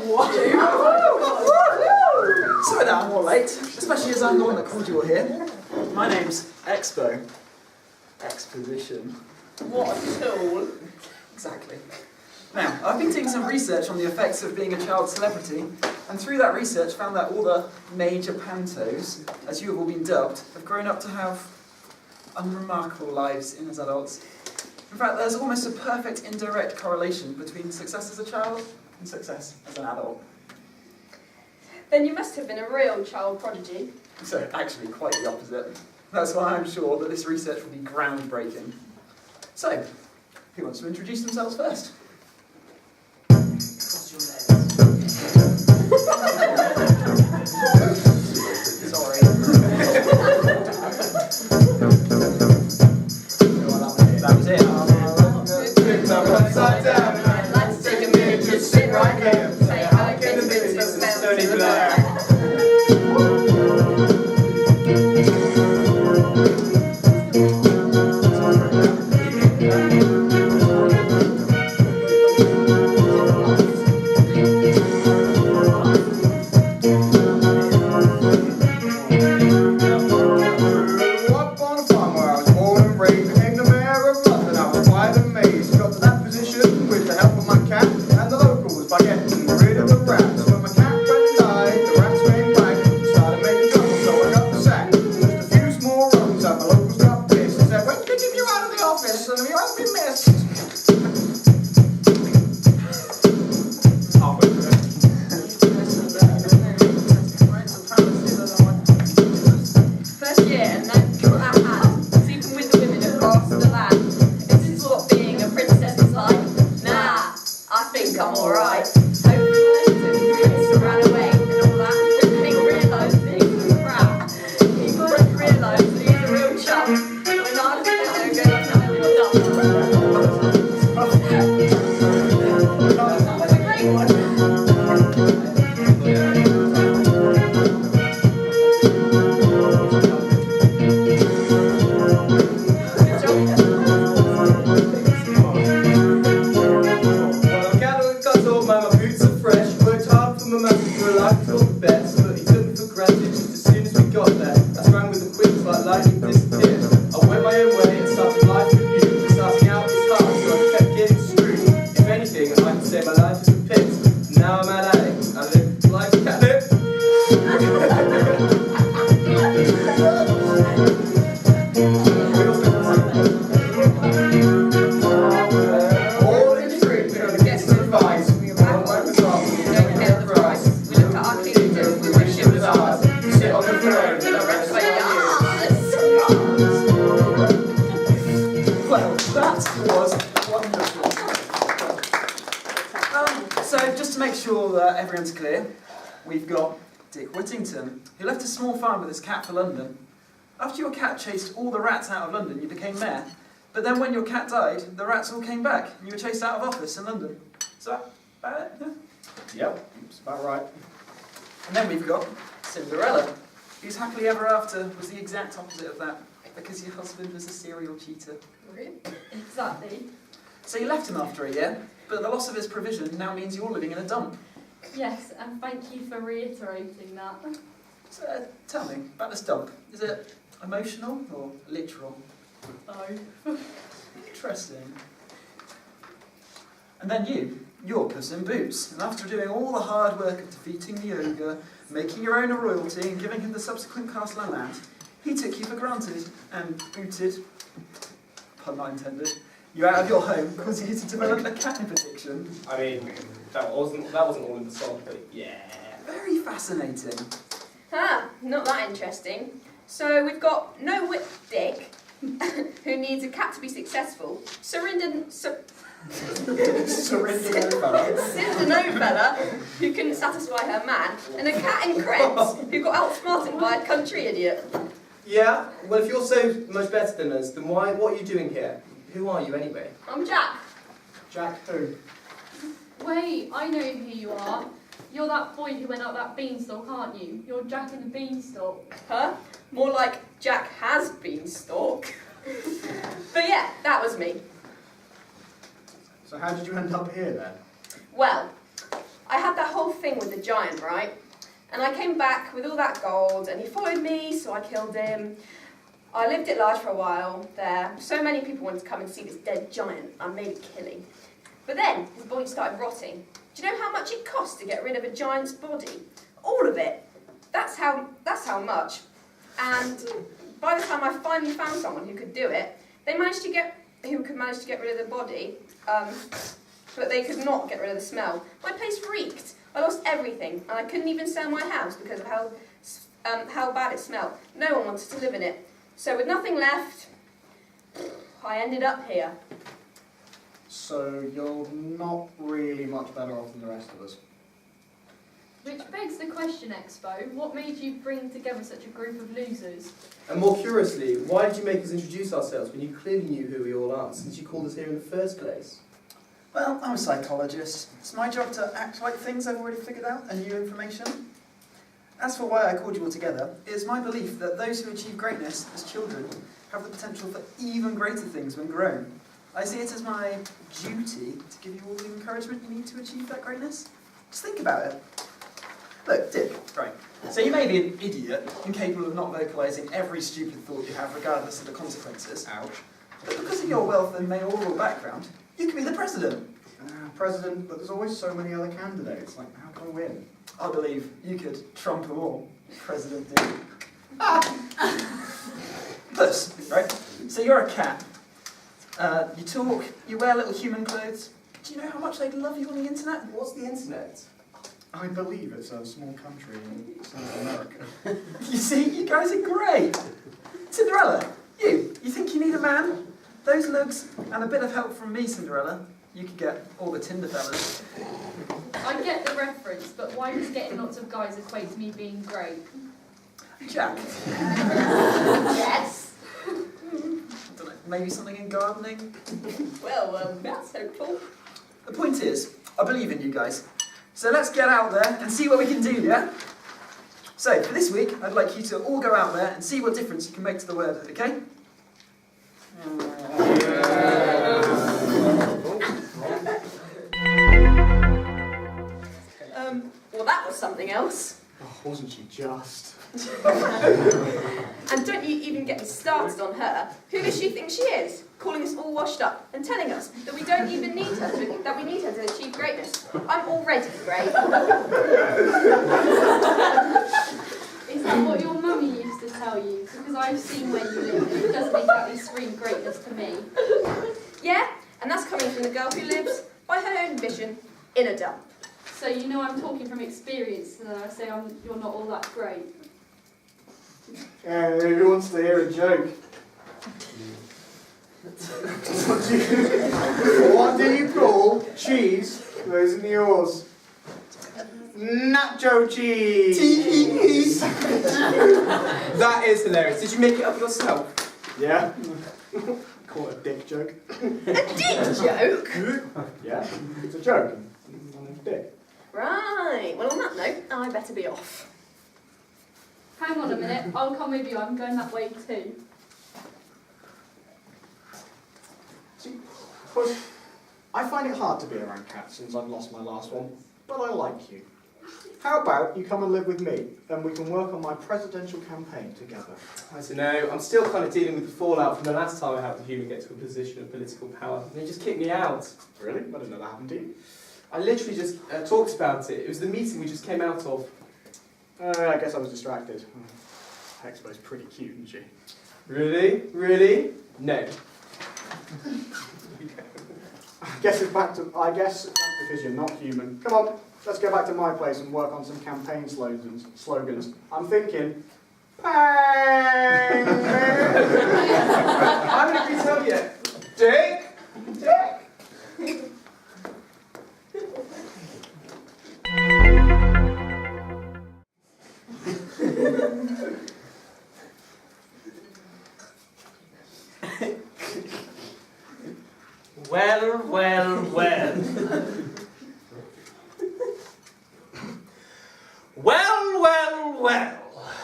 Sorry that I'm all late, especially as I'm the one that called you all here. My name's Expo. Exposition. What a tool. Exactly. Now, I've been doing some research on the effects of being a child celebrity, and through that research found that all the major pantos, as you have all been dubbed, have grown up to have unremarkable lives in as adults. In fact, there's almost a perfect indirect correlation between success as a child and success as an adult. Then you must have been a real child prodigy. So, actually, quite the opposite. That's why I'm sure that this research will be groundbreaking. So, who wants to introduce themselves first? Sorry. That was it. Upside down. Let's take a minute, just sit right here. Say hi, get the business, Tony Blair. Everyone's clear. We've got Dick Whittington, who left a small farm with his cat for London. After your cat chased all the rats out of London, you became mayor. But then when your cat died, the rats all came back, and you were chased out of office in London. Is that about it? Yeah? Yep, that's about right. And then we've got Cinderella, whose happily ever after was the exact opposite of that, because your husband was a serial cheater. Really? Exactly. So you left him after a year, but the loss of his provision now means you're living in a dump. Yes, and thank you for reiterating that. So, tell me, about this dump. Is it emotional or literal? Oh. Interesting. And then you're Puss in Boots, and after doing all the hard work of defeating the ogre, making your own a royalty, and giving him the subsequent castle and land, he took you for granted and booted, pun not intended, you out of your home, causing you to develop a catnip addiction. I mean, that wasn't all in the song, but yeah. Very fascinating. Not that interesting. So we've got no-wit Dick, who needs a cat to be successful. Cinder no fella, who couldn't satisfy her man, and a cat in crepes, who got outsmarted by a country idiot. Yeah? Well, if you're so much better than us, then what are you doing here? Who are you anyway? I'm Jack. Jack who? Wait, I know who you are. You're that boy who went up that beanstalk, aren't you? You're Jack in the Beanstalk. Huh? More like Jack has been stalked. But yeah, that was me. So how did you end up here then? Well, I had that whole thing with the giant, right? And I came back with all that gold, and he followed me, so I killed him. I lived at large for a while there. So many people wanted to come and see this dead giant. I made a killing. But then his body started rotting. Do you know how much it cost to get rid of a giant's body? All of it. That's how much. And by the time I finally found someone who could do it, who could manage to get rid of the body, but they could not get rid of the smell. My place reeked. I lost everything, and I couldn't even sell my house because of how bad it smelled. No one wanted to live in it. So with nothing left, I ended up here. So you're not really much better off than the rest of us. Which begs the question, Expo, what made you bring together such a group of losers? And more curiously, why did you make us introduce ourselves when you clearly knew who we all are, since you called us here in the first place? Well, I'm a psychologist. It's my job to act like things I've already figured out and new information. As for why I called you all together, it is my belief that those who achieve greatness as children have the potential for even greater things when grown. I see it as my duty to give you all the encouragement you need to achieve that greatness. Just think about it. Look, Dick, right. So you may be an idiot, incapable of not vocalising every stupid thought you have regardless of the consequences. Ouch. But because of your wealth and mayoral background, you can be the president. President, but there's always so many other candidates. Like, how can I win? I believe you could trump them all, President Dick. Plus, right? So you're a cat. You talk, you wear little human clothes. Do you know how much they'd love you on the internet? What's the internet? I believe it's a small country in South America. You see, you guys are great. Cinderella, you think you need a man? Those looks and a bit of help from me, Cinderella, you could get all the Tinder fellas. I get the reference, but why does getting lots of guys equate to me being great? Jack, Yes. I don't know, maybe something in gardening? Well, that's hopeful. The point is, I believe in you guys. So let's get out there and see what we can do, yeah? So, for this week, I'd like you to all go out there and see what difference you can make to the world, okay? Well, that was something else. Oh, wasn't she just? And don't you even get me started on her. Who does she think she is? Calling us all washed up and telling us that we don't even need her that we need her to achieve greatness. I'm already great. Is that what your mummy used to tell you? Because I've seen where you live, and it doesn't exactly scream greatness to me. Yeah, and that's coming from the girl who lives, by her own admission, in a dump. So you know I'm talking from experience, and I say you're not all that great. Who wants to hear a joke? What do you call cheese that isn't yours? Nacho cheese! That is hilarious. Did you make it up yourself? Yeah? Call it a dick joke. A dick joke? Yeah, it's a joke. My name's Dick. Right, well on that note, I better be off. Hang on a minute, I'll come with you, I'm going that way too. See, of course, I find it hard to be around cats since I've lost my last one, but I like you. How about you come and live with me, and we can work on my presidential campaign together? I don't know, I'm still kind of dealing with the fallout from the last time I helped a human get to a position of political power. They just kicked me out. Really? I didn't know that happened to you. I literally just talked about it. It was the meeting we just came out of. I guess I was distracted. Expo's pretty cute, isn't she? Really? Really? No. I guess it's that's because you're not human. Come on, let's go back to my place and work on some campaign slogans. I'm thinking, bang! I'm going to tell you. Dick! Dick! Well, well, well. Well, well, well.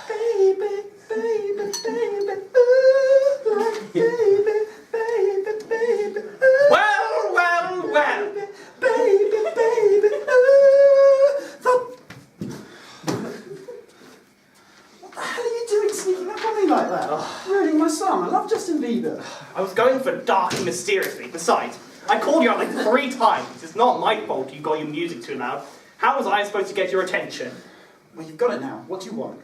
Baby, baby, baby, ooh, like baby, baby, baby, ooh. Well, well, well. Baby, baby, ooh, leader. I was going for dark and mysteriously. Besides, I called you out like 3 times. It's not my fault you got your music too loud. How was I supposed to get your attention? Well, you've got it now. What do you want?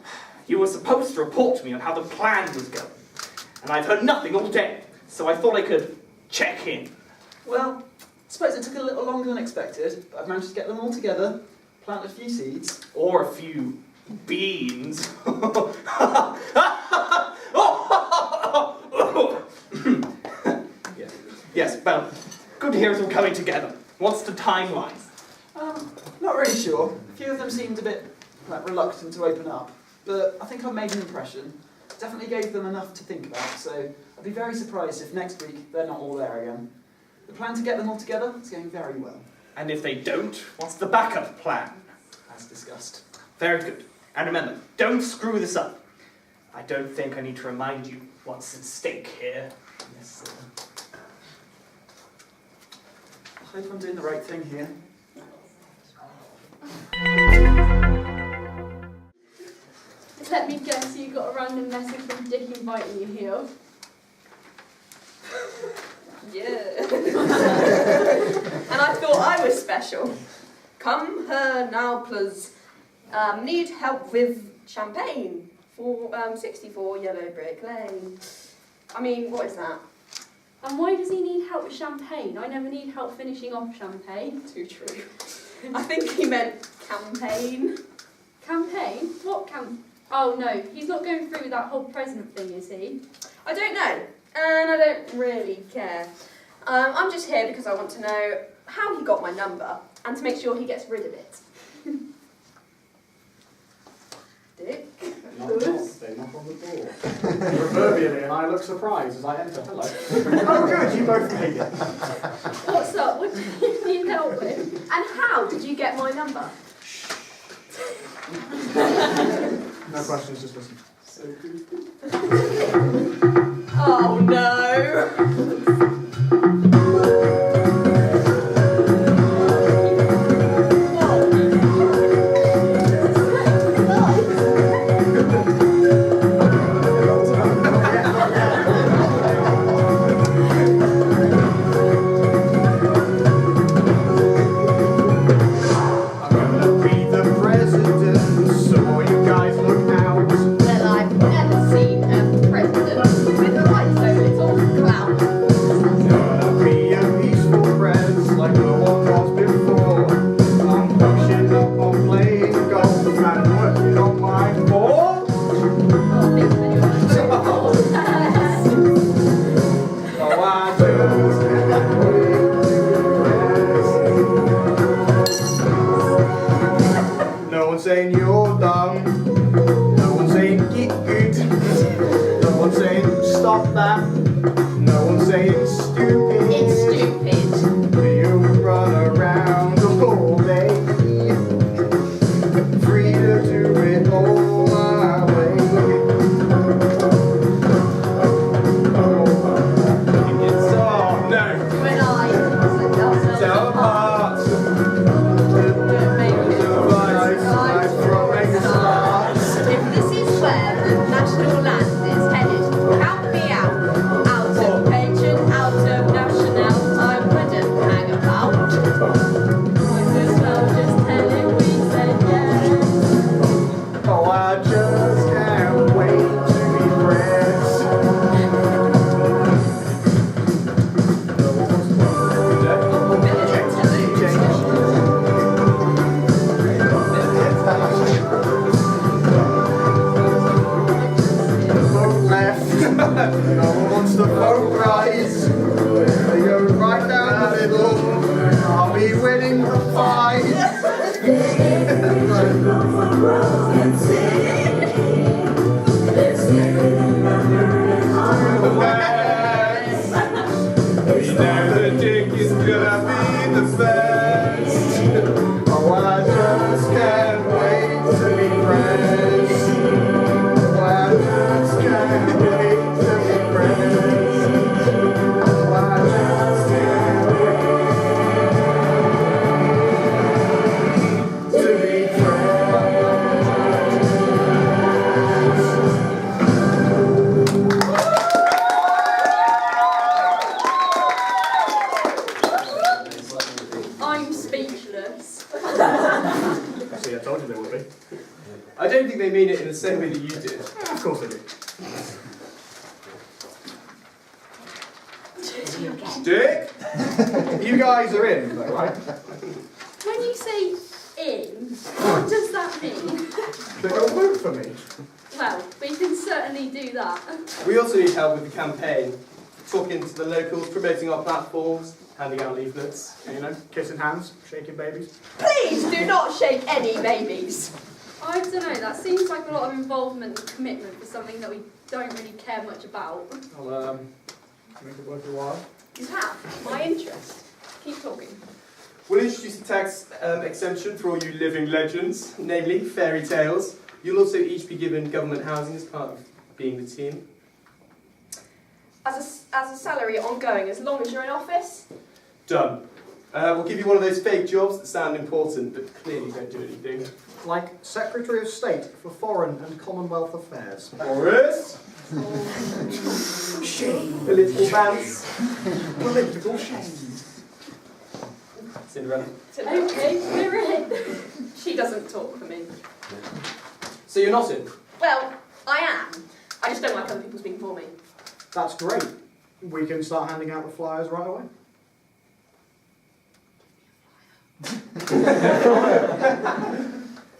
You were supposed to report to me on how the plan was going. And I've heard nothing all day, so I thought I could check in. Well, I suppose it took a little longer than expected, but I've managed to get them all together, plant a few seeds. Or a few beans. Yes, well, good to hear it's all coming together. What's the timeline? Not really sure. A few of them seemed a bit reluctant to open up, but I think I've made an impression. Definitely gave them enough to think about, so I'd be very surprised if next week they're not all there again. The plan to get them all together is going very well. And if they don't, what's the backup plan? As discussed. Very good. And remember, don't screw this up. I don't think I need to remind you what's at stake here. Yes, sir. I hope I'm doing the right thing here. Let me guess, you got a random message from Dick inviting you here. Yeah. And I thought I was special. Come here now, please. Need help with champagne for 64 Yellow Brick Lane. I mean, what is that? And why does he need help with champagne? I never need help finishing off champagne. Too true. I think he meant campaign. Campaign? What Oh no, he's not going through with that whole present thing, is he? I don't know, and I don't really care. I'm just here because I want to know how he got my number and to make sure he gets rid of it. Dick? They knock on the door. Proverbially, and I look surprised as I enter. Hello. Oh, good, you both made it. What's up? What do you need help with? And how did you get my number? No questions, just listen. Oh no! Well, I've never seen a president with quite so little clout. See, I told you they would be. I don't think they mean it in the same way that you did. Of course they do. Dick? You guys are in, though, right? When you say in, what does that mean? Then you'll vote for me. Well, we can certainly do that. We also need help with the campaign. Talking to the locals, promoting our platforms, handing out leaflets. You know, kissing hands, shaking babies. Please do not shake any babies. I don't know, that seems like a lot of involvement and commitment for something that we don't really care much about. I'll make it worth your while. You have my interest. Keep talking. We'll introduce a tax exemption for all you living legends, namely fairy tales. You'll also each be given government housing as part of being the team. As a salary ongoing, as long as you're in office. Done. We'll give you one of those fake jobs that sound important but clearly don't do anything. Like Secretary of State for Foreign and Commonwealth Affairs. Boris? Shame. Political bans? Political shame. Cinderella. Okay, we're in. She doesn't talk for me. So you're not in? Well, I am. I just don't like other people speaking for me. That's great. We can start handing out the flyers right away.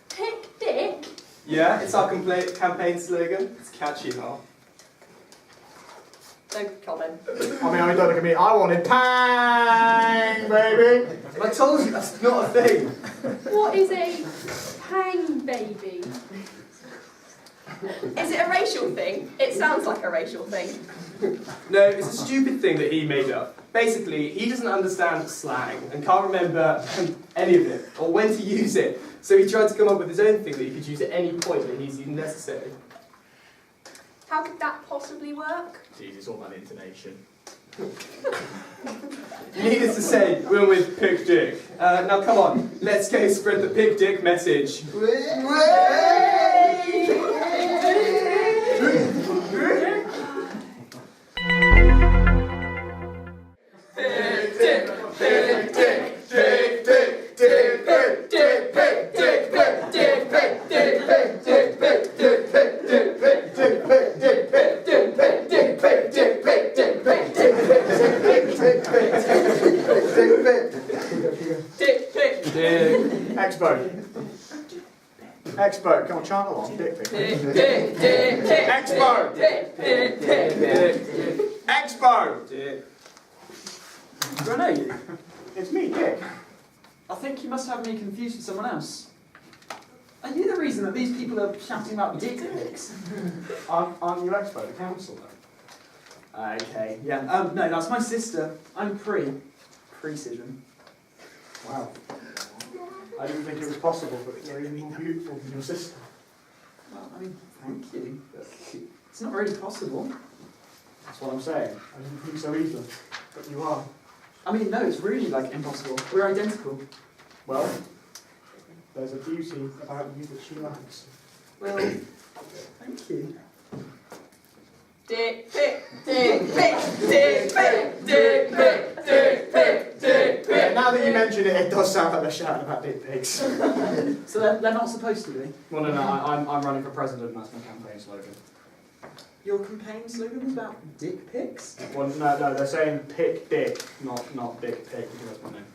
Pick Dick. Yeah, it's our campaign slogan. It's catchy, huh? No comment. I mean, don't look at me. I wanted pang, baby. I told you that's not a thing. What is a pang baby? Is it a racial thing? It sounds like a racial thing. No, it's a stupid thing that he made up. Basically, he doesn't understand slang and can't remember any of it or when to use it. So he tried to come up with his own thing that he could use at any point that he's even necessary. How could that possibly work? Jeez, it's all about intonation. Needless to say, we're with Pig Dick. Now come on, let's go spread the Pig Dick message. Expo, come on, chant along. Dick pic. Expo! Expo! Do I know you? It's me, Dick. I think you must have me confused with someone else. Are you the reason that these people are shouting about dick pics? Aren't you Expo, the council, though? Okay, yeah. No, that's my sister. I'm Precision. Wow. I didn't think it was possible, but you're even beautiful than your sister. Well, I mean, thank you. But it's not really possible. That's what I'm saying. I didn't think so either, but you are. I mean, no, it's really, like, impossible. We're identical. Well, there's a beauty about you that she likes. Well, thank you. Dick pic, dick pic, dick pic, dick pic, dick pic, dick Yeah, pic. now that you mention it, it does sound like they're shouting about dick pics. So they're not supposed to be? Well, no, I'm running for president, and that's my campaign slogan. Your campaign slogan is about dick pics? Well, no, they're saying pick dick, not dick pic, because that's my name.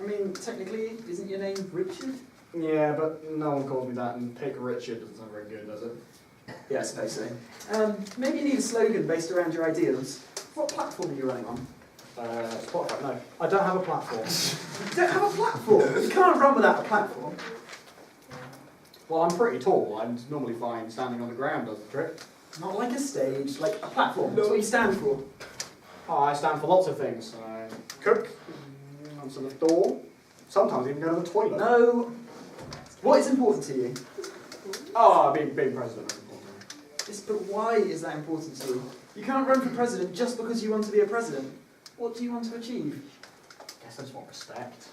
I mean, technically, isn't your name Richard? Yeah, but no one calls me that, and pick Richard doesn't sound very good, does it? Yeah, I suppose so. Maybe you need a slogan based around your ideals. What platform are you running on? Spotify, no. I don't have a platform. You don't have a platform? You can't run without a platform. Well, I'm pretty tall. I'm normally fine standing on the ground does the trick. Not like a stage, like a platform. That's what you stand for. Oh, I stand for lots of things. I cook, answer the door, sometimes even go to the toilet. No. What is important to you? Oh, being president is important to me. Yes, but why is that important to you? You can't run for president just because you want to be a president. What do you want to achieve? I guess I just want respect.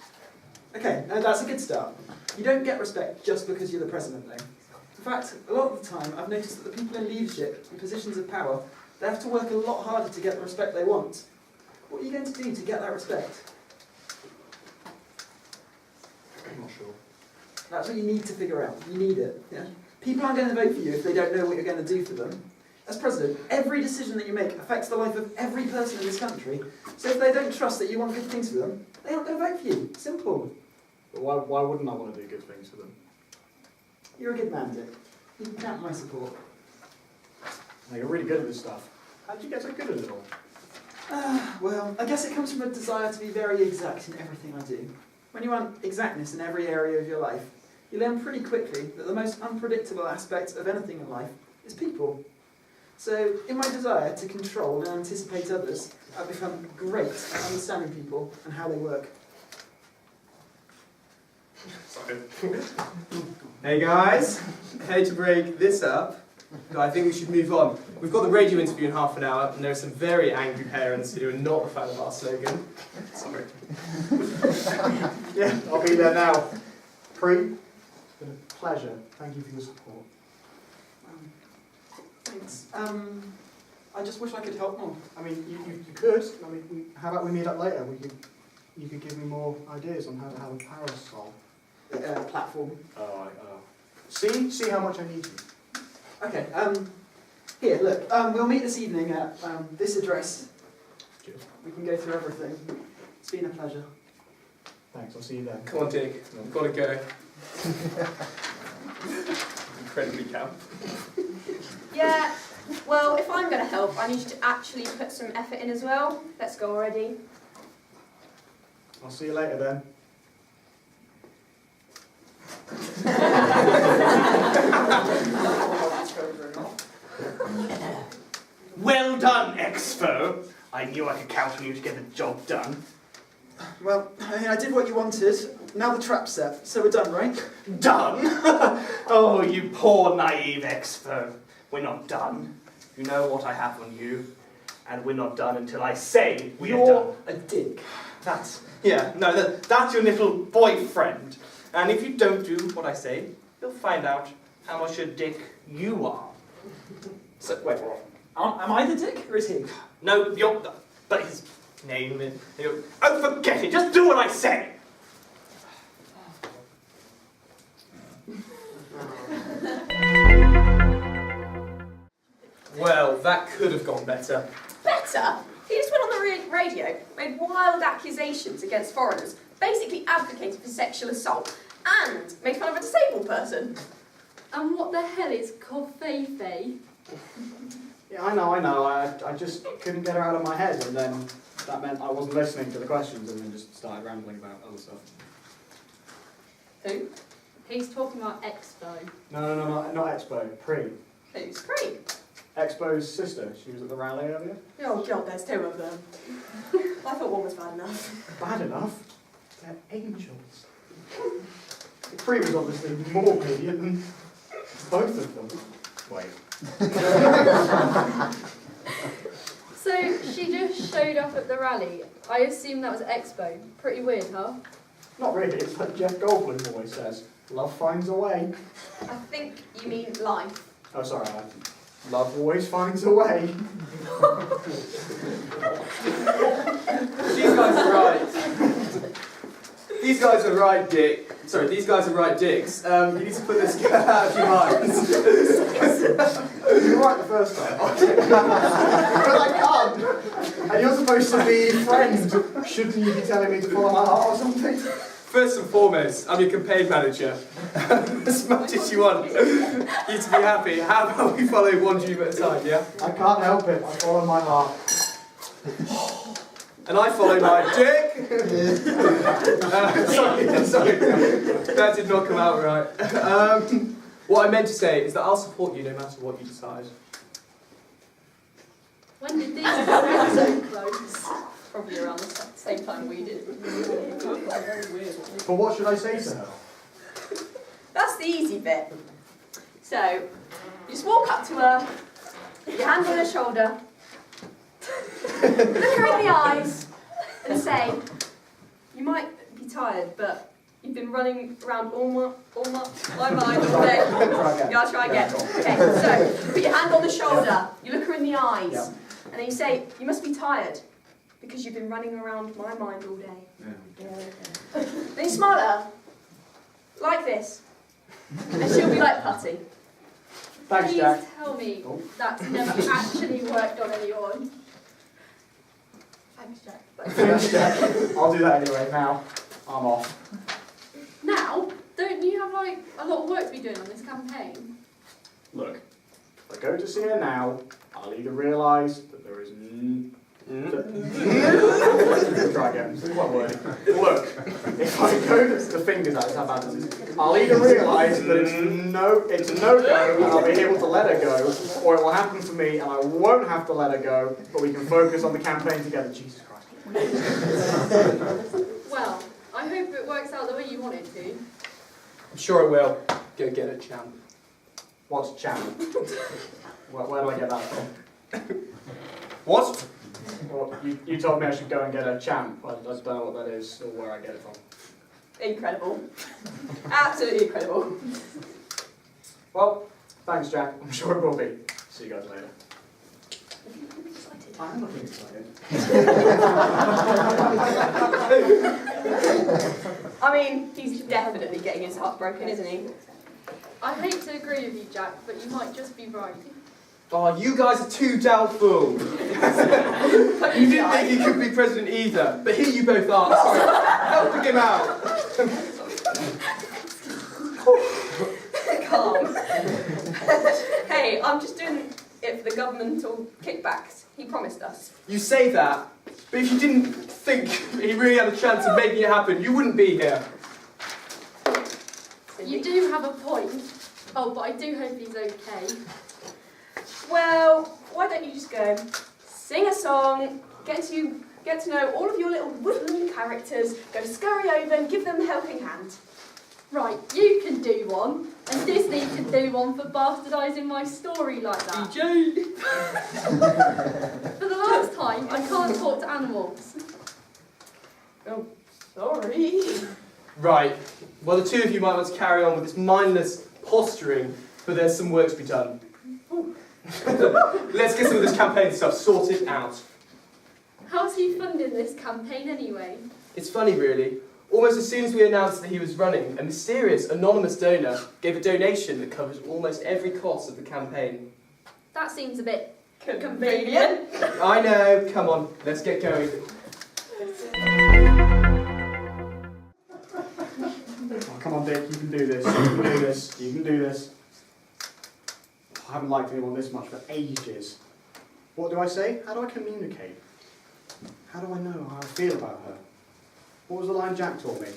Okay, that's a good start. You don't get respect just because you're the president, though. In fact, a lot of the time, I've noticed that the people in leadership, in positions of power, they have to work a lot harder to get the respect they want. What are you going to do to get that respect? I'm not sure. That's what you need to figure out. You need it. Yeah? People aren't going to vote for you if they don't know what you're going to do for them. As president, every decision that you make affects the life of every person in this country. So if they don't trust that you want good things for them, they aren't going to vote for you. Simple. But why wouldn't I want to do good things for them? You're a good man, Dick. You can count my support. Now, you're really good at this stuff. How did you get so good at it all? Well, I guess it comes from a desire to be very exact in everything I do. When you want exactness in every area of your life, you learn pretty quickly that the most unpredictable aspect of anything in life is people. So, in my desire to control and anticipate others, I've become great at understanding people and how they work. Sorry. Hey guys, hey to break this up, but I think we should move on. We've got the radio interview in half an hour, and there are some very angry parents who are not a fan of our slogan. Sorry. Yeah, I'll be there now. Pre, it's been a pleasure. Thank you for your support. Thanks. I just wish I could help more. I mean, you could. I mean, how about we meet up later? You could give me more ideas on how to have a parasol. Platform. See how much I need you. Okay, here, look, we'll meet this evening at this address. Cheers. We can go through everything. It's been a pleasure. Thanks, I'll see you then. Come on, Dick. I've got to go. Incredibly camp. Yeah, well, if I'm going to help, I need you to actually put some effort in as well. Let's go already. I'll see you later then. Well done, Expo. I knew I could count on you to get the job done. Well, I did what you wanted. Now the trap's set, so we're done, right? Done? Oh, you poor naive Expo. We're not done. You know what I have on you, and we're not done until I say we are done. You're a dick. That's your little boyfriend. And if you don't do what I say, you'll find out how much a dick you are. So, wait, am I the dick, or is he? No, but his name is... Oh, forget it, just do what I say! Well, that could have gone better. Better? He just went on the radio, made wild accusations against foreigners, basically advocated for sexual assault, and made fun of a disabled person. And what the hell is Covfefe? Yeah, I know. I just couldn't get her out of my head, and then that meant I wasn't listening to the questions, and then just started rambling about other stuff. Who? He's talking about Expo. No, not Expo. Pre. Who's free? Expo's sister. She was at the rally earlier. Oh god, there's two of them. I thought one was bad enough. Bad enough. They're angels. Pre was obviously more idiot than both of them. Wait. So she just showed up at the rally. I assume that was Expo. Pretty weird, huh? Not really. It's like Jeff Goldblum always says. Love finds a way. I think you mean life. Oh, sorry. Love always finds a way. These guys are right. These guys are right, Dick. Sorry, these guys are right, dicks. You need to put this out of your minds. You were right the first time. But I can't. And you're supposed to be friend. Shouldn't you be telling me to follow my heart or something? First and foremost, I'm your campaign manager. As much as you want you to be happy, how about we follow one dream at a time, yeah? I can't help it. I follow my heart. And I follow my dick. Sorry, that did not come out right. What I meant to say is that I'll support you no matter what you decide. When did these get so close? Probably around the same time we did. But what should I say to her? That's the easy bit. So, you just walk up to her, put your hand on her shoulder, look her in the eyes, and say, you might be tired, but you've been running around all my mind all day. Yeah, I'll try again. Okay, so, put your hand on the shoulder, you look her in the eyes, Yeah. and then you say, you must be tired, because you've been running around my mind all day. Yeah. Then you smile at her, Like this. And she'll be like putty. Thanks, Please Jack. tell me Oh. that's never actually worked on anyone. Thanks, Jack. Thanks, Jack. I'll do that anyway. Now, I'm off. Now, don't you have like a lot of work to be doing on this campaign? Look, if I go to see her now, I'll either realise that there is Try again. It's quite wordy. Look, if I go to the fingers out, how bad this is. I'll either realise that it's a no-go and I'll be able to let her go, or it will happen for me and I won't have to let her go, but we can focus on the campaign together. Jesus Christ. Well, I hope it works out the way you want it to. I'm sure it will. Go get a champ. What's champ? Where do I get that from? What? Well, you told me I should go and get a champ. I don't know what that is or where I get it from. Incredible. Absolutely incredible. Well, thanks, Jack. I'm sure it will be. See you guys later. I am looking excited. I mean, he's definitely getting his heart broken, isn't he? I hate to agree with you, Jack, but you might just be right. Oh, you guys are too doubtful. You didn't think he could be president either, but here you both are. Sorry, helping him out. Calm. Hey, I'm just doing it for the governmental kickbacks he promised us. You say that, but if you didn't think he really had a chance of making it happen, you wouldn't be here. You do have a point. Oh, but I do hope he's okay. Well, why don't you just go sing a song, get to know all of your little woodland characters, go scurry over and give them a helping hand. Right, you can do one, and Disney can do one for bastardising my story like that. For the last time, I can't talk to animals. Oh, sorry. Right, well the two of you might want to carry on with this mindless posturing, but there's some work to be done. Let's get some of this campaign stuff sorted out. How's he funding this campaign anyway? It's funny really. Almost as soon as we announced that he was running, a mysterious anonymous donor gave a donation that covers almost every cost of the campaign. That seems a bit Convenient. I know, come on, let's get going. Oh, come on, Dick, you can do this. You can do this. You can do this. I haven't liked anyone this much for ages. What do I say? How do I communicate? How do I know how I feel about her? What was the line Jack taught me?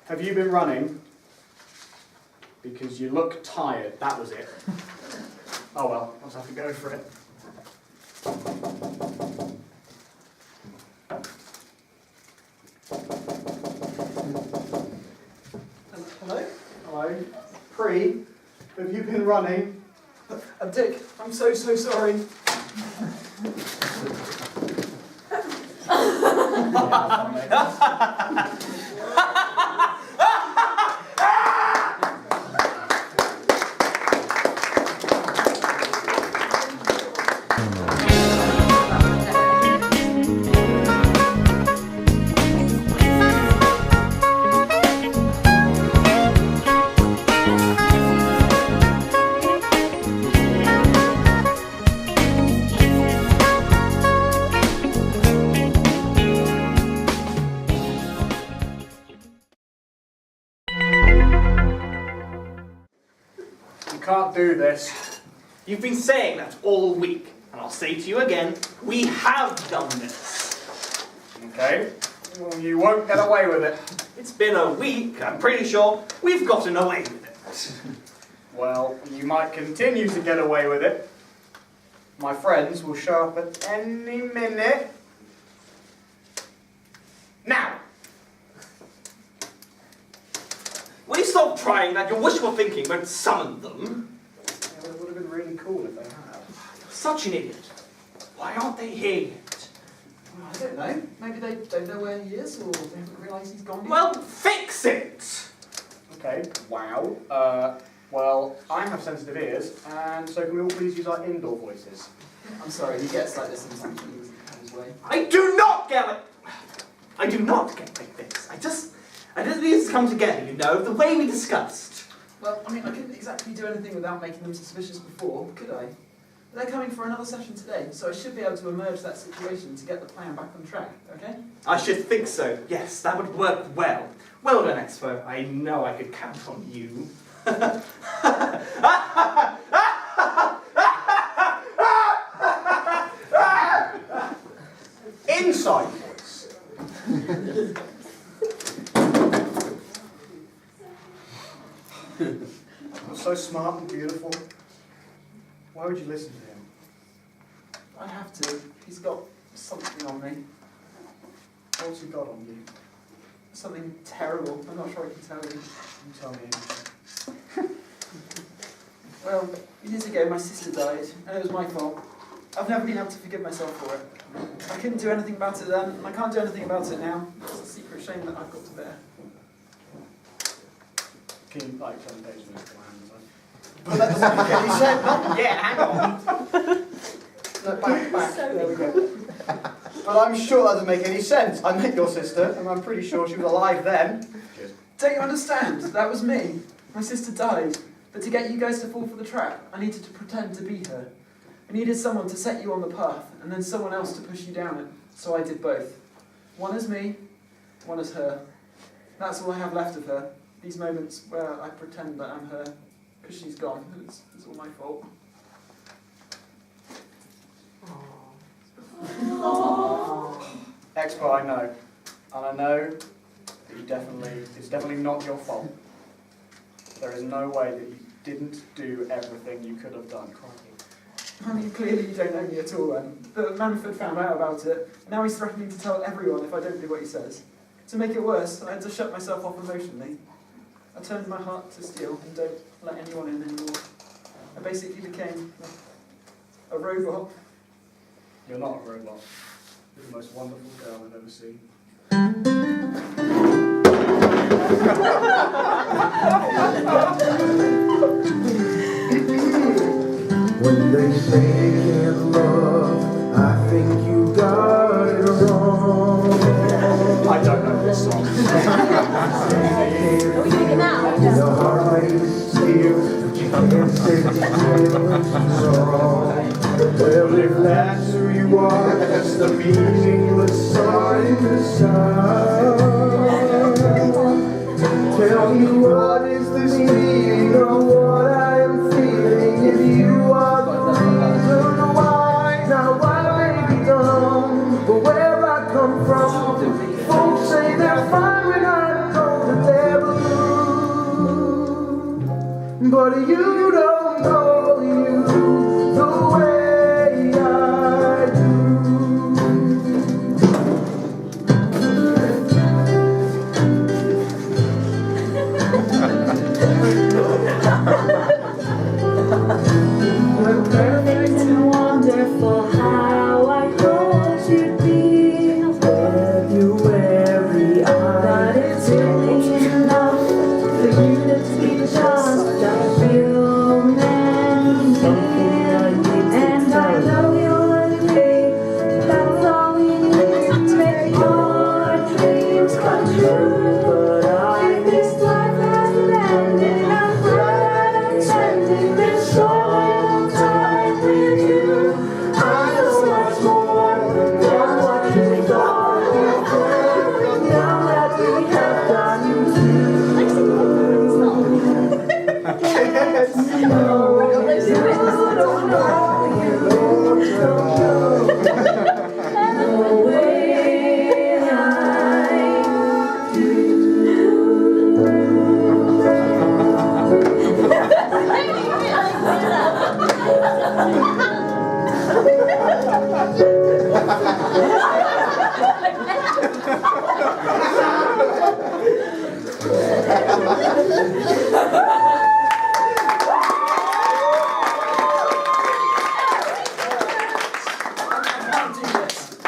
Have you been running? Because you look tired. That was it. Oh well, I'll just have to go for it. Hello? Hello. Pre, have you been running? Dick, I'm so sorry. You can't do this. You've been saying that all week, and I'll say to you again, we have done this. Okay? Well, you won't get away with it. It's been a week, I'm pretty sure we've gotten away with it. Well, you might continue to get away with it. My friends will show up at any minute. Now! Will you stop trying that? Your wishful thinking won't summon them. Yeah, it would have been really cool if they had. You're such an idiot. Why aren't they here yet? Well, I don't know. Maybe they don't know where he is, or they haven't realised he's gone yet. Well, fix it! Okay, wow. Well, I have sensitive ears, and so can we all please use our indoor voices? I'm sorry, he gets like this sometimes when he's in his way. I do not get it! I do not get like this. I just need us to come together, you know, the way we discussed. Well, I mean, I couldn't exactly do anything without making them suspicious before, could I? They're coming for another session today, so I should be able to emerge that situation to get the plan back on track, okay? I should think so. Yes, that would work well. Well done, Expo. I know I could count on you. Inside voice. So smart and beautiful. Why would you listen to him? I have to. He's got something on me. What's he got on you? Something terrible. I'm not sure I can tell you. You tell me. Well, years ago my sister died, and it was my fault. I've never been able to forgive myself for it. I couldn't do anything about it then, and I can't do anything about it now. It's a secret shame that I've got to bear. Can you like turn pages and your hands on? But that doesn't make any sense. Not yet, hang on. No, back. There we go. Well, I'm sure that doesn't make any sense. I met your sister, and I'm pretty sure she was alive then. Don't you understand? That was me. My sister died. But to get you guys to fall for the trap, I needed to pretend to be her. I needed someone to set you on the path, and then someone else to push you down it. So I did both. One is me, one is her. That's all I have left of her. These moments where I pretend that I'm her, because she's gone. It's all my fault. Expo, I know. And I know that it's definitely not your fault. There is no way that you didn't do everything you could have done. I mean, clearly you don't know me at all, but Manfred found out about it. Now he's threatening to tell everyone if I don't do what he says. To make it worse, I had to shut myself off emotionally. I turned my heart to steel and don't let anyone in anymore. I basically became a robot. You're not a robot. You're the most wonderful girl I've ever seen. When they say they can't love, I think you got it wrong. I don't know this song. Are we doing it now? The heart rate is still, but you can't say it's wrong. Well, if that's who you are, that's the meaningless song in the sound. Tell me what is this meaning of what I am feeling? If you are the reason why, now I may be dumb, but where I come from, folks say they're fine when I know that they're blue. But you don't know you the way I do. We're perfect and wonderful, how I hoped you'd be. February, But it's really enough for you to be just a human being. And I know you'll agree, that's all we need to make your dreams come true. If this life has an ending, I'm glad I'm spending this short little time with you. I know much more than what you thought before. Now that we have done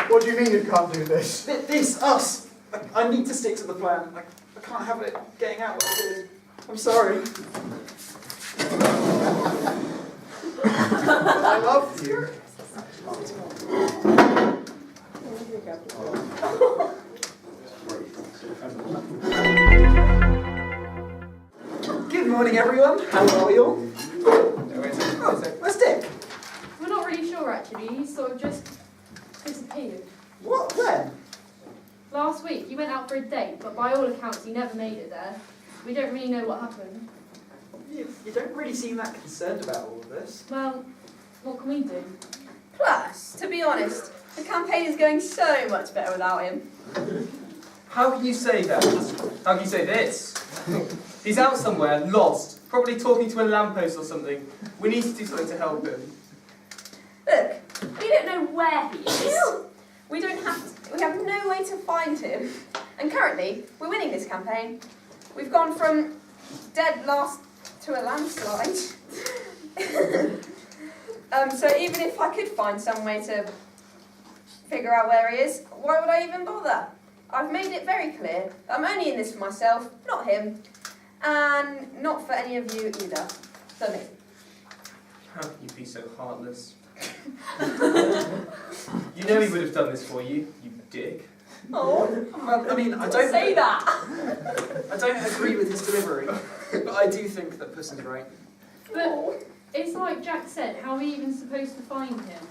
What do you mean you can't do this? This, us! I need to stick to the plan. I can't have it getting out like it is. I'm sorry. I love you. There we go. Good morning, everyone. How are we all? Where's Dick? We're not really sure actually, he sort of just disappeared. What? When? Last week he went out for a date, but by all accounts he never made it there. We don't really know what happened. You don't really seem that concerned about all of this. Well, what can we do? Plus, to be honest, the campaign is going so much better without him. How can you say that? How can you say this? He's out somewhere, lost, probably talking to a lamppost or something. We need to do something to help him. Look, we don't know where he is. We have no way to find him. And currently, we're winning this campaign. We've gone from dead last to a landslide. So even if I could find some way to figure out where he is, why would I even bother? I've made it very clear that I'm only in this for myself, not him, and not for any of you either. So me. How can you be so heartless? You know he would have done this for you, you dick. Oh, Well, I mean, I don't say that. I don't agree with his delivery, but I do think that Puss is right. But it's like Jack said, how are we even supposed to find him?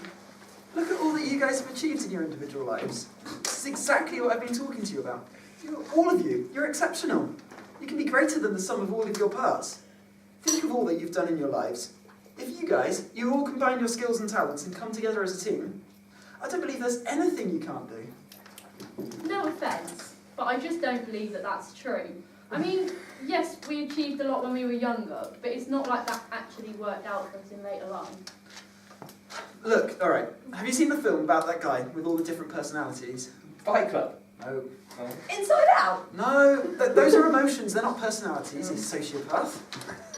Look at all that you guys have achieved in your individual lives. This is exactly what I've been talking to you about. All of you, you're exceptional. You can be greater than the sum of all of your parts. Think of all that you've done in your lives. If you all combine your skills and talents and come together as a team, I don't believe there's anything you can't do. No offence, but I just don't believe that that's true. I mean, yes, we achieved a lot when we were younger, but it's not like that actually worked out for us in later life. Look, alright, have you seen the film about that guy with all the different personalities? Fight Club. No. Inside Out. No, those are emotions, they're not personalities, he's a sociopath.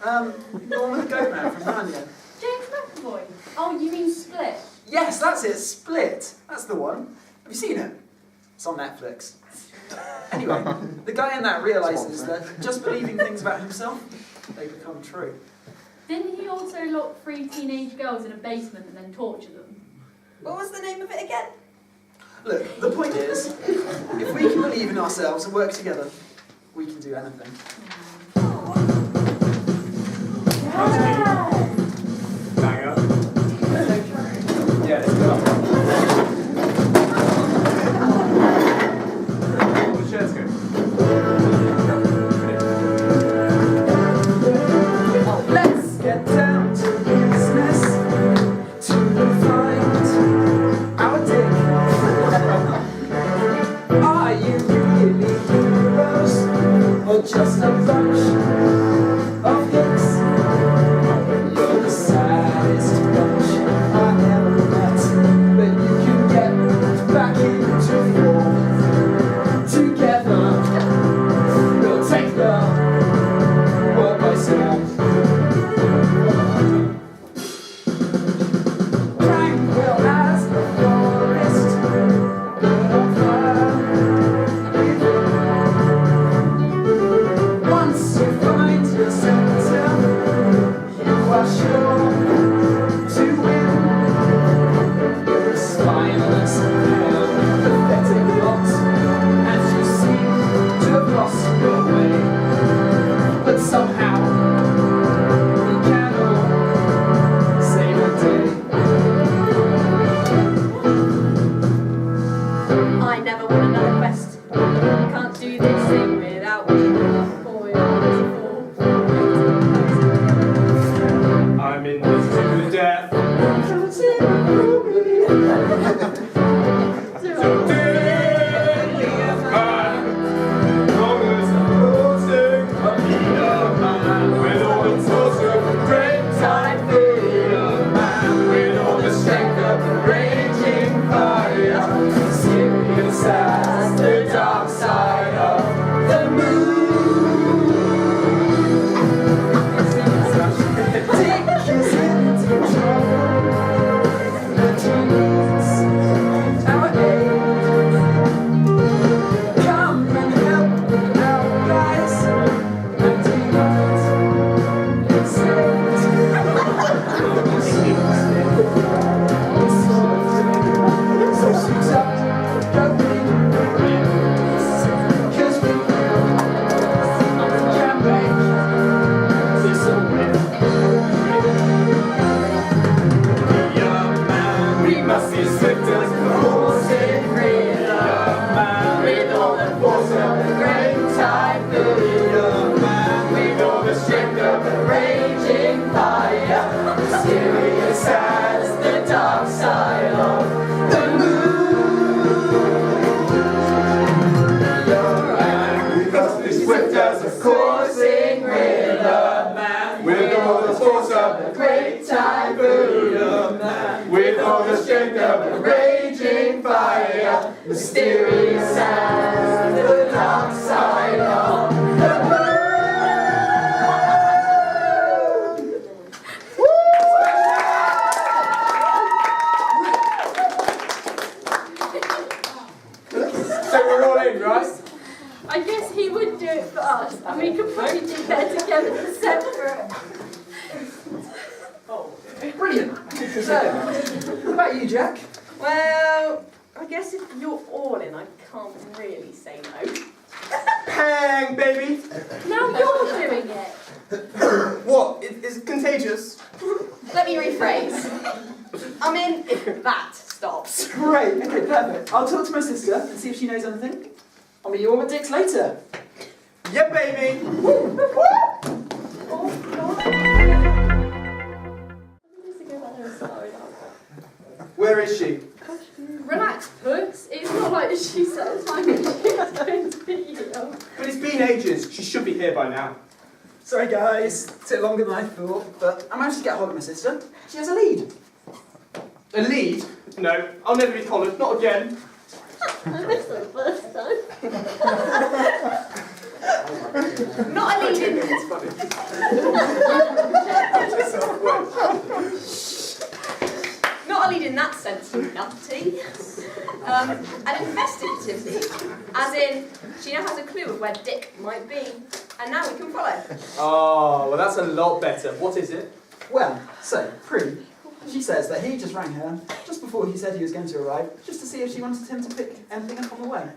The one with the goat man from Narnia. James McAvoy. Oh, you mean Split? Yes, that's it, Split. That's the one. Have you seen it? It's on Netflix. Anyway, the guy in that realises that just believing things about himself, they become true. Didn't he also lock 3 teenage girls in a basement and then torture them? What was the name of it again? Look, the point is, if we can believe in ourselves and work together, we can do anything. Bang up. Yeah, let's go. Let's go. Let's get down to business to find our dick. Are you really heroes or just a wrestle with. Young man, we must be swift as coursing river. With all the force of the great typhoon. Young man, with all the strength of a raging fire. Mysterious as the dark side of the moon. Young man, we must be swift as a coursing river. With all the force of the great typhoon. Young man, with all the strength of a raging fire. Mysterious as the dark side of the moon. So we're all in, right? I guess he would do it for us, and we could probably do better together than separate. Brilliant. So, what about you, Jack? Well, I guess if you're all in, I can't really say no. Pang, baby! Now you're doing it. What? Is it contagious? Let me rephrase. I'm in if that stops. Great. Okay, perfect. I'll talk to my sister and see if she knows anything. I'll meet you all at Dick's later. Yeah, baby! Where is she? Relax, Puss. It's not like she said the time that she's going to be here. But it's been ages. She should be here by now. Sorry, guys. Took longer than I thought, but I managed to get hold of my sister. She has a lead. A lead? No, I'll never be collared. Not again. That's the first time. Not a lead in. It's funny. Not a lead in that sense, you nutty. An investigative lead. As in, she now has a clue of where Dick might be. And now we can follow. Oh, well that's a lot better. What is it? Well, so, Prue, she says that he just rang her just before he said he was going to arrive, just to see if she wanted him to pick anything up on the way.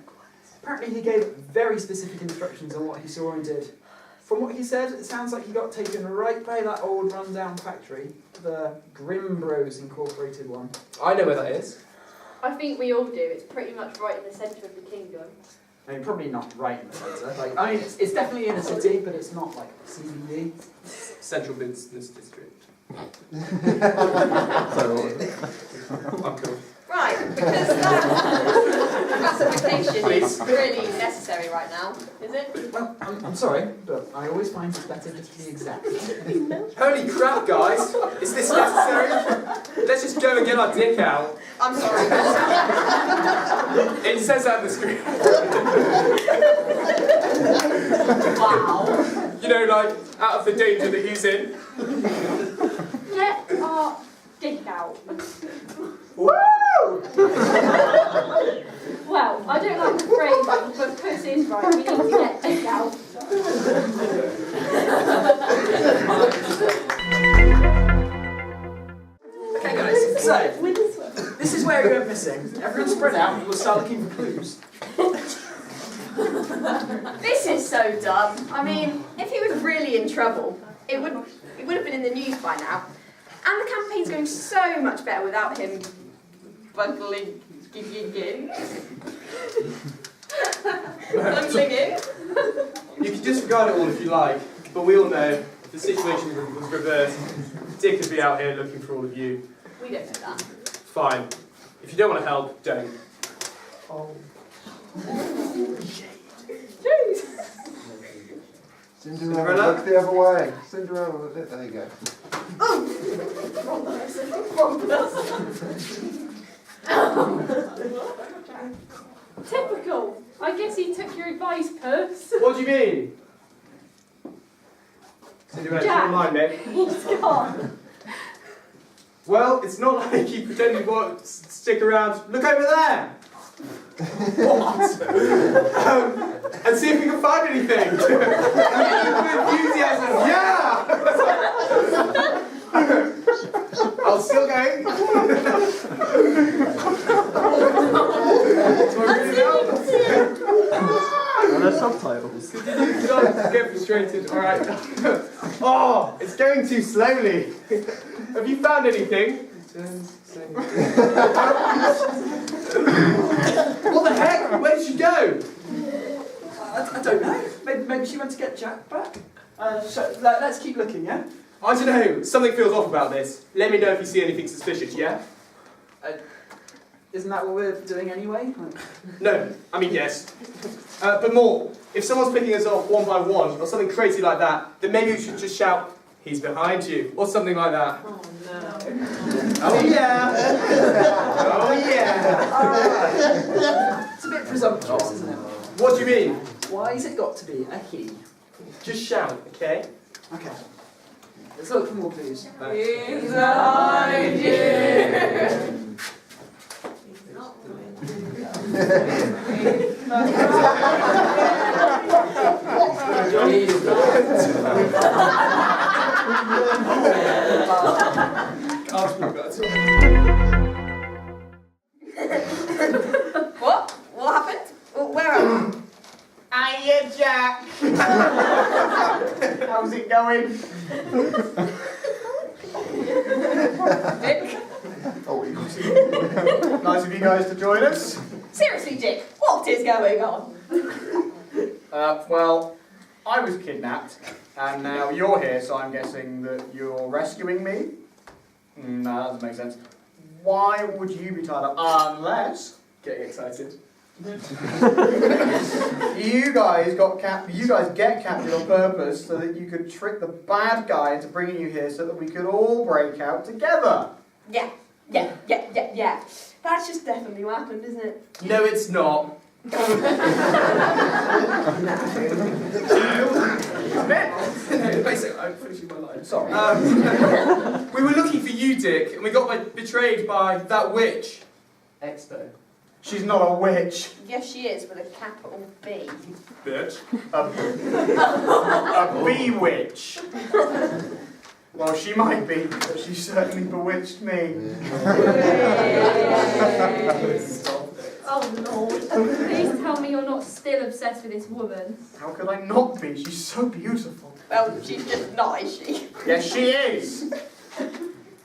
Apparently he gave very specific instructions on what he saw and did. From what he said, it sounds like he got taken right by that old rundown factory, the Grimbros Incorporated one. I know where that is. I think we all do. It's pretty much right in the centre of the kingdom. I mean, probably not right in the centre. Like, I mean, it's definitely in a city, but it's not like CBD. Central Business District. Uncle. Right, because that classification is really necessary right now, is it? Well, I'm sorry, but I always find it's better just to be exact. Holy crap, guys! Is this necessary? Let's just go and get our dick out. I'm sorry. It says that on the screen. Wow. You know, like, out of the danger that he's in. Get our dick out. Woo! Well, I don't like the phrasing, but Puss is right. We need to get dick out. Okay, guys, so this is where you went missing. Everyone spread out and we'll start looking for clues. This is so dumb. I mean, if he was really in trouble, it would have been in the news by now. And the campaign's going so much better without him bungling in. Bungling in. You can disregard it all if you like, but we all know if the situation was reversed, Dick would be out here looking for all of you. We don't know that. Fine. If you don't want to help, don't. Cinderella, look the other way. Cinderella, there you go. Typical. I guess he took your advice, Puss. What do you mean? Cinderella, Jack. you're mine, mate. He's gone. Well, it's not like he pretended to stick around. Look over there! What? And see if we can find anything. With enthusiasm, yeah! I'll still going. And there's subtitles. Don't get frustrated. All right. Oh! Oh, it's going too slowly. Have you found anything? What the heck? Where did she go? I don't know. Maybe she went to get Jack back. Let's keep looking, yeah? I don't know. Something feels off about this. Let me know if you see anything suspicious, yeah? Isn't that what we're doing anyway? No, I mean yes. But more, if someone's picking us off one by one, or something crazy like that, then maybe we should just shout, "He's behind you," or something like that. Oh no. Oh yeah! Oh yeah! It's a bit presumptuous, isn't it? What do you mean? Why's it got to be a he? Just shout, okay? Okay. Let's look for more clues. He's behind you. What? What happened? Where am I? Hiya, Jack. How's it going? Dick? Nice of you guys to join us. Seriously, Dick, what is going on? Well, I was kidnapped, and now you're here, so I'm guessing that you're rescuing me? No, that doesn't make sense. Why would you be tied up? Unless... Getting excited. You guys get captured on purpose so that you could trick the bad guy into bringing you here so that we could all break out together. Yeah. That's just definitely what happened, isn't it? No, it's not. Basically, I'm finishing my line. Sorry. We were looking for you, Dick, and we got betrayed by that witch. Expo. She's not a witch. Yes, she is, with a capital B. Bitch. A bee-witch. Well, she might be, but she certainly bewitched me. Oh Lord. Please tell me you're not still obsessed with this woman. How could I not be? She's so beautiful. Well, she's just not, is she? Yes, she is.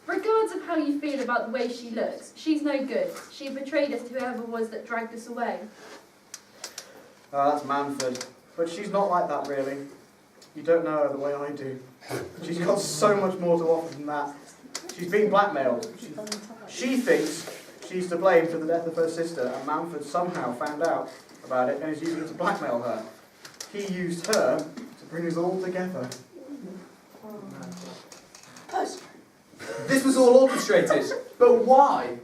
Regardless of how you feel about the way she looks, she's no good. She betrayed us to whoever it was that dragged us away. Oh, that's Manford. But she's not like that, really. You don't know her the way I do. She's got so much more to offer than that. She's being blackmailed. She thinks she's to blame for the death of her sister, and Manford somehow found out about it and is using it to blackmail her. He used her to bring us all together. This was all orchestrated, but why?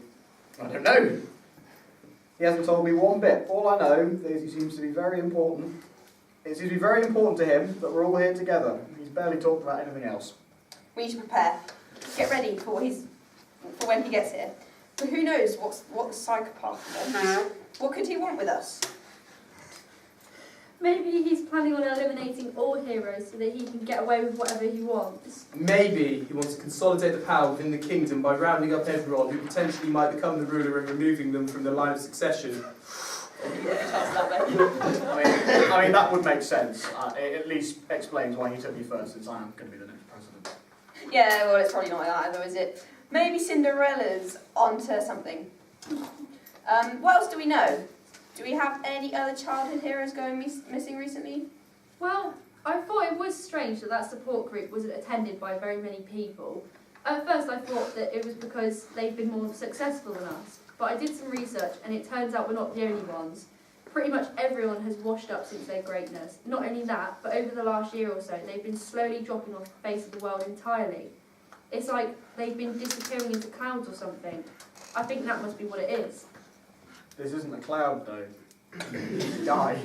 I don't know. He hasn't told me one bit. All I know is he seems to be very important. It seems to be very important to him that we're all here together. He's barely talked about anything else. We should prepare. Get ready for when he gets here. But who knows what the psychopath wants? What could he want with us? Maybe he's planning on eliminating all heroes so that he can get away with whatever he wants. Maybe he wants to consolidate the power within the kingdom by rounding up everyone who potentially might become the ruler and removing them from the line of succession. I mean, that would make sense. It at least explains why he took me first, since I am going to be the next president. Yeah, well, it's probably not that either, is it? Maybe Cinderella's onto something. What else do we know? Do we have any other childhood heroes going missing recently? Well, I thought it was strange that support group wasn't attended by very many people. At first I thought that it was because they've been more successful than us, but I did some research and it turns out we're not the only ones. Pretty much everyone has washed up since their greatness. Not only that, but over the last year or so, they've been slowly dropping off the face of the world entirely. It's like they've been disappearing into clouds or something. I think that must be what it is. This isn't a cloud, though. Die.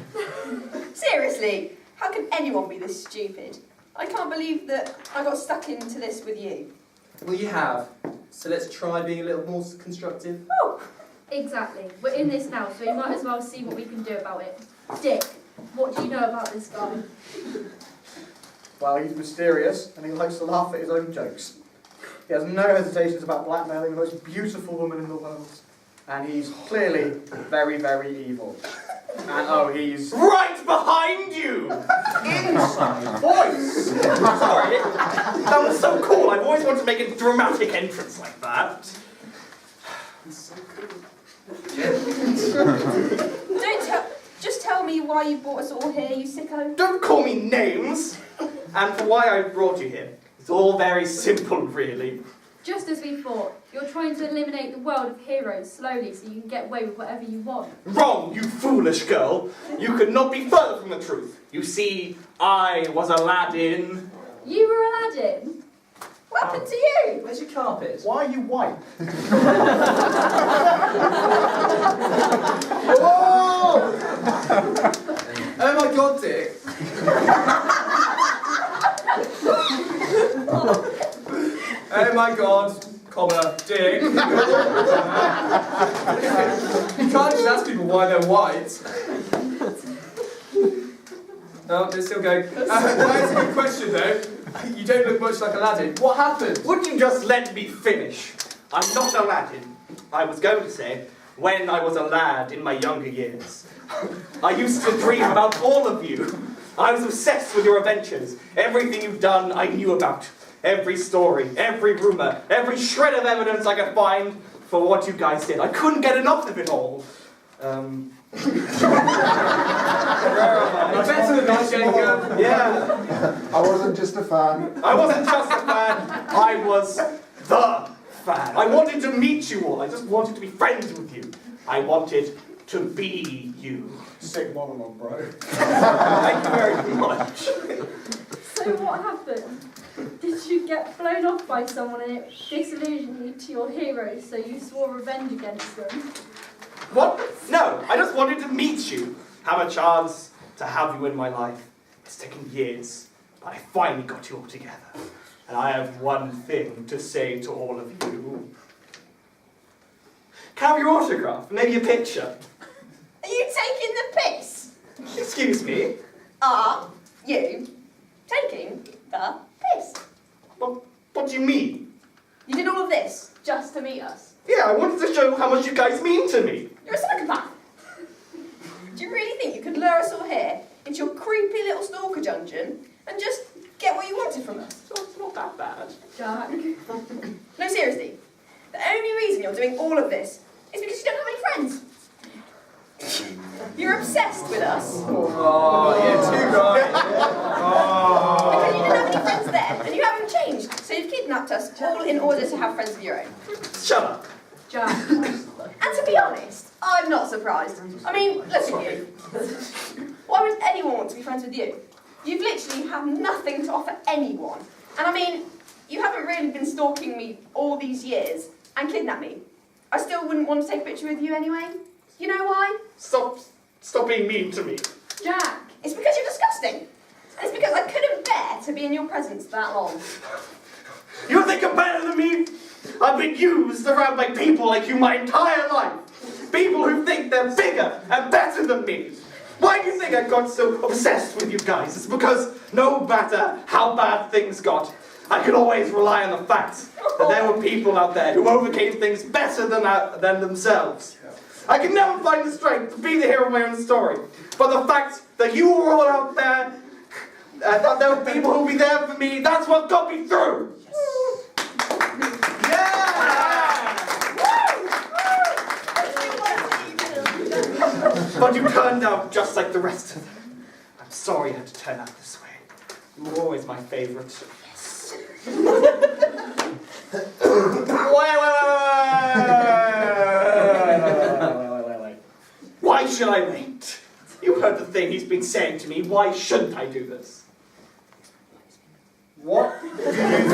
Seriously, how can anyone be this stupid? I can't believe that I got stuck into this with you. Well, you have. So let's try being a little more constructive. Oh, Exactly. We're in this now, so we might as well see what we can do about it. Dick, what do you know about this guy? Well, he's mysterious, and he likes to laugh at his own jokes. He has no hesitations about blackmailing the most beautiful woman in the world. And he's clearly very, very evil. And oh, he's... Right behind you! Inside voice! Sorry, that was so cool. I've always wanted to make a dramatic entrance like that. Just tell me why you brought us all here, you sicko. Don't call me names! And for why I brought you here. It's all very simple, really. Just as we thought, you're trying to eliminate the world of heroes slowly so you can get away with whatever you want. Wrong, you foolish girl! You could not be further from the truth. You see, I was Aladdin. You were Aladdin? What happened to you? Where's your carpet? Why are you white? Oh my god, Dick. Oh my god, comma, Dick. You can't just ask people why they're white. Oh, they're still going. That's a good question though. You don't look much like Aladdin. What happened? Would you just let me finish? I'm not Aladdin. I was going to say, when I was a lad in my younger years, I used to dream about all of you. I was obsessed with your adventures. Everything you've done, I knew about. Every story, every rumour, every shred of evidence I could find for what you guys did. I couldn't get enough of it all. Better than that, Jacob. Yeah. I wasn't just a fan. I wasn't just a fan, I was the fan. I wanted to meet you all. I just wanted to be friends with you. I wanted to be you. Sick monologue, bro. Thank you very much. So what happened? Did you get blown off by someone and it disillusioned you to your heroes, so you swore revenge against them? What? No, I just wanted to meet you. Have a chance to have you in my life. It's taken years, but I finally got you all together. And I have one thing to say to all of you. Can I have your autograph? Maybe a picture. Are you taking the piss? Excuse me. Are you taking the piss? What do you mean? You did all of this? Just to meet us. Yeah, I wanted to show how much you guys mean to me. You're a psychopath. Do you really think you could lure us all here into your creepy little stalker dungeon and just get what you wanted from us? So it's not that bad. Jack. No, seriously. The only reason you're doing all of this is because you don't have any friends. You're obsessed with us. Oh, yeah, too right. Because you didn't have any friends then, and you haven't changed. So you've kidnapped us all in order to have friends of your own. Shut up. Jack. And to be honest, I'm not surprised. I mean, look at you. Why would anyone want to be friends with you? You've literally have nothing to offer anyone. And I mean, you haven't really been stalking me all these years and kidnapped me. I still wouldn't want to take a picture with you anyway. You know why? Stop being mean to me. Jack, it's because you're disgusting. And it's because I couldn't bear to be in your presence that long. You think you're better than me? I've been used around by people like you my entire life. People who think they're bigger and better than me. Why do you think I got so obsessed with you guys? It's because no matter how bad things got, I could always rely on the fact that there were people out there who overcame things better than themselves. I can never find the strength to be the hero of my own story. But the fact that you were all out there, that there were people who would be there for me, that's what got me through. But you turned out just like the rest of them. I'm sorry you had to turn out this way. You were always my favourite. Wait. Why should I wait? You heard the thing he's been saying to me. Why shouldn't I do this? What do you think?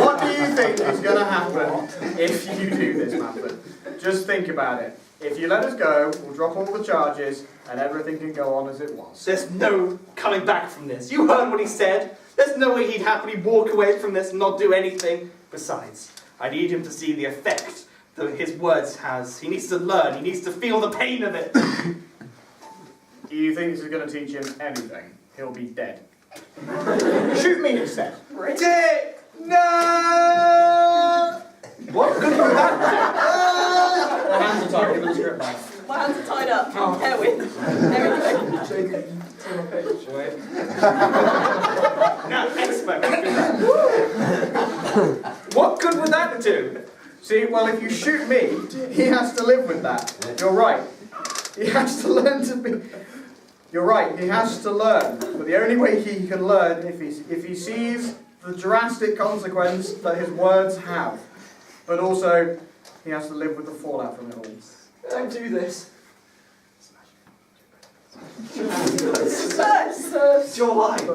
What do you think is going to happen if you do this, Manfred? Just think about it. If you let us go, we'll drop all the charges and everything can go on as it was. There's no coming back from this. You heard what he said. There's no way he'd happily walk away from this and not do anything. Besides, I need him to see the effect that his words has. He needs to learn. He needs to feel the pain of it. Do you think this is going to teach him anything? He'll be dead. Shoot me instead. Dick! No! What? Good for that. My hands are tied, give me the script back. My hands are tied up. Oh, Now, expert. What good would that do? See, well, if you shoot me, he has to live with that. You're right. He has to learn to be... You're right, he has to learn. But the only way he can learn if he sees the drastic consequence that his words have. But also, he has to live with the fallout from it all. Don't do this. It's your life.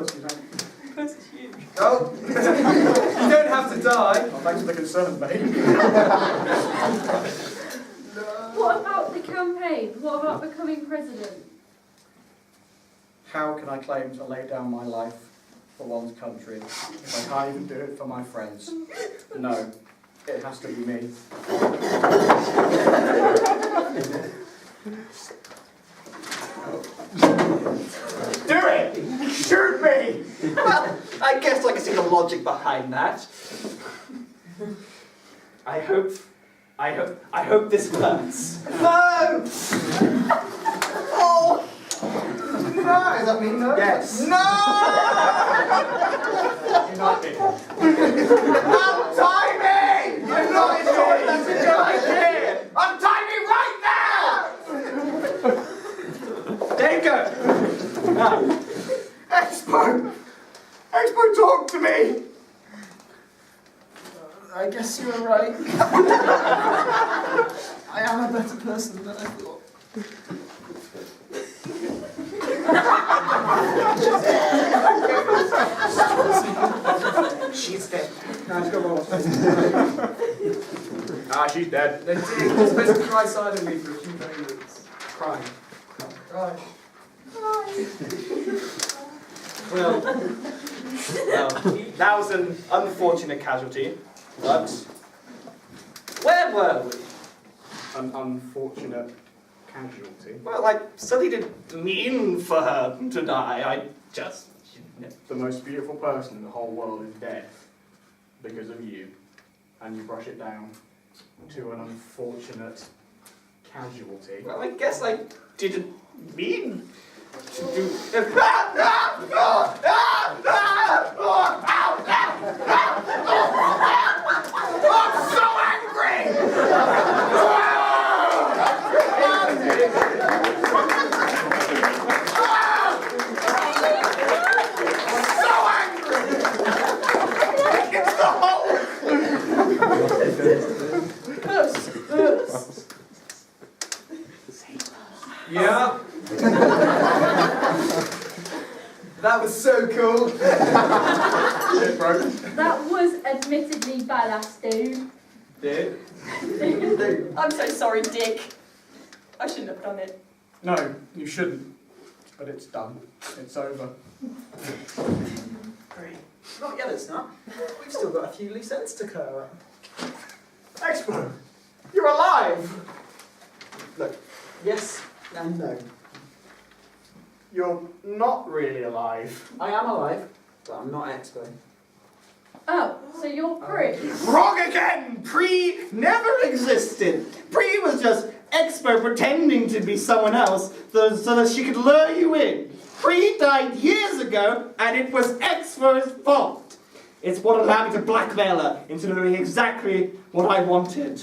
Oh, you don't have to die. Oh, thanks for the concern, mate. What about the campaign? What about becoming president? How can I claim to lay down my life for one's country if I can't even do it for my friends? No, it has to be me. Do it! Shoot me! Well, I guess I can see the logic behind that. I hope this works. No! Oh! No, does that mean no? Yes. No! United. Untie me! I'm not sure that's a good idea! Untie me right now! There you go. Now, Expo, talk to me. I guess you were right. I am a better person than I thought. She's dead. No, let's go roll. Ah, she's dead. Then you're supposed to cry silently for a few moments. Cry. Cry. Well, that was an unfortunate casualty, but where were we? An unfortunate casualty. Well, I certainly didn't mean for her to die. I just... The most beautiful person in the whole world is dead because of you, and you brush it down to an unfortunate casualty. Well, I guess I didn't mean to do... I'm so angry! So angry! It's the whole... Yeah. That was so cool. That was admittedly badass, dude. Dude. I'm so sorry, Dick. I shouldn't have done it. No, you shouldn't. But it's done. It's over. Great. Not yet, it's not. We've still got a few loose ends to clear up. Expo, you're alive! Look, yes and no. You're not really alive. I am alive, but I'm not Expo. Oh, so you're Pre. Wrong again! Pre never existed. Pre was just Expo pretending to be someone else so that she could lure you in. Pre died years ago and it was Expo's fault. It's what allowed me to blackmail her into doing exactly what I wanted.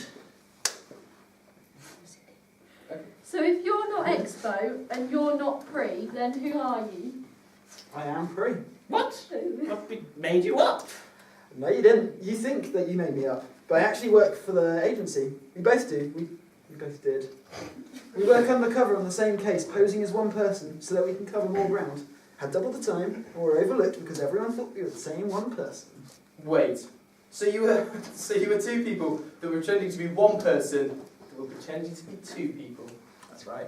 So if you're not Expo and you're not Pre, then who are you? I am free. What? What made you up? No, you didn't. You think that you made me up, but I actually work for the agency. We both do. We both did. We work undercover on the same case, posing as one person, so that we can cover more ground. Had double the time, and were overlooked because everyone thought we were the same one person. Wait. So you were two people that were pretending to be one person that were pretending to be two people. That's right.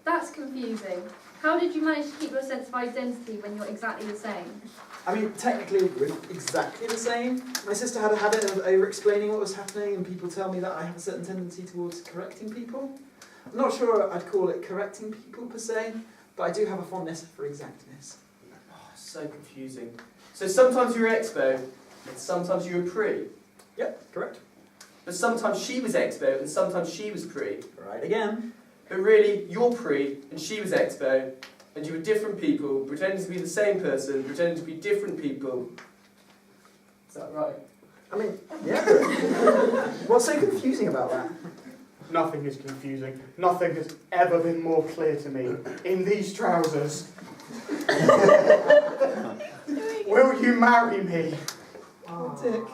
That's confusing. How did you manage to keep your sense of identity when you're exactly the same? I mean, technically, we're exactly the same. My sister had a habit of over-explaining what was happening, and people tell me that I have a certain tendency towards correcting people. I'm not sure I'd call it correcting people per se, but I do have a fondness for exactness. Oh, so confusing. So sometimes you were Expo, and sometimes you were Pre. Yep, correct. But sometimes she was Expo, and sometimes she was Pre. Right again. But really, you're Pre, and she was Expo, and you were different people, pretending to be the same person, pretending to be different people. Is that right? I mean, yeah. What's so confusing about that? Nothing is confusing. Nothing has ever been more clear to me. In these trousers. Will you marry me? Oh, Dick.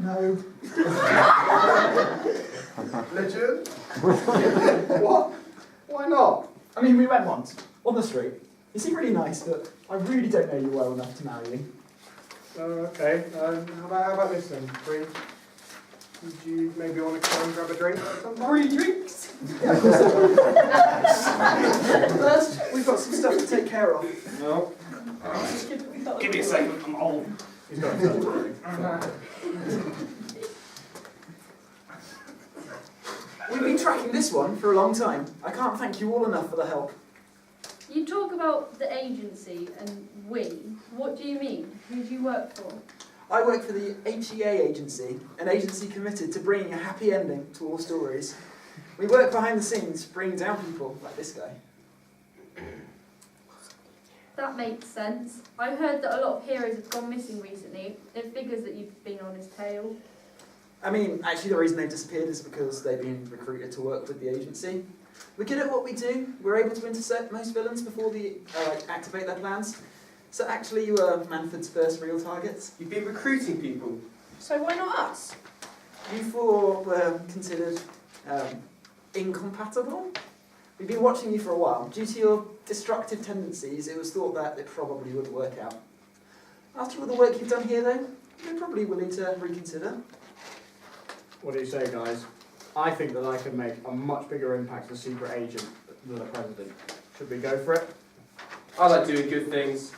No. Legend? What? Why not? I mean, we met once, on the street. You seem really nice, but I really don't know you well enough to marry you. Okay. How about this then? Bree? Would you maybe want to come and grab a drink or something? 3 drinks? Yeah, of course I will. First, we've got some stuff to take care of. No. Give me a second, I'm old. He's got a phone. We've been tracking this one for a long time. I can't thank you all enough for the help. You talk about the agency and we. What do you mean? Who do you work for? I work for the HEA agency, an agency committed to bringing a happy ending to all stories. We work behind the scenes, bringing down people like this guy. That makes sense. I heard that a lot of heroes have gone missing recently. It figures that you've been on his tail. I mean, actually the reason they've disappeared is because they've been recruited to work with the agency. We're good at what we do. We're able to intercept most villains before they activate their plans. So actually you were Manford's first real targets. You've been recruiting people. So why not us? You four were considered incompatible. We've been watching you for a while. Due to your destructive tendencies, it was thought that it probably wouldn't work out. After all the work you've done here, though, you're probably willing to reconsider. What do you say, guys? I think that I can make a much bigger impact as a secret agent than the president. Should we go for it? I like doing good things,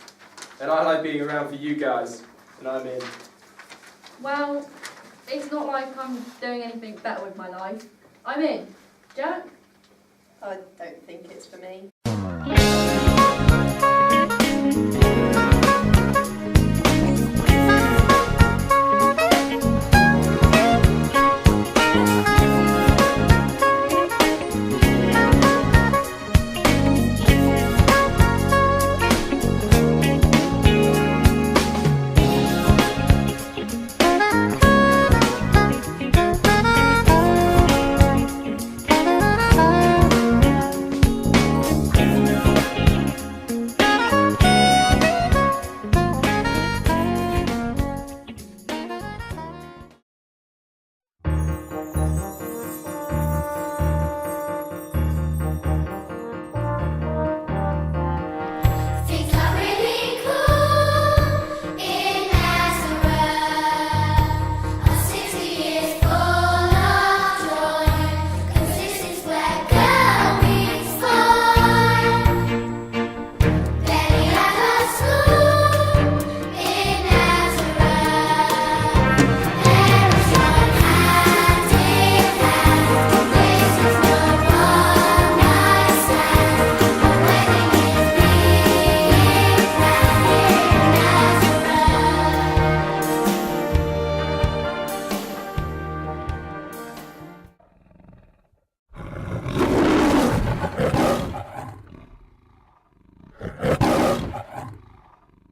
and I like being around for you guys, and I'm in. Well, it's not like I'm doing anything better with my life. I'm in. Jack? I don't think it's for me.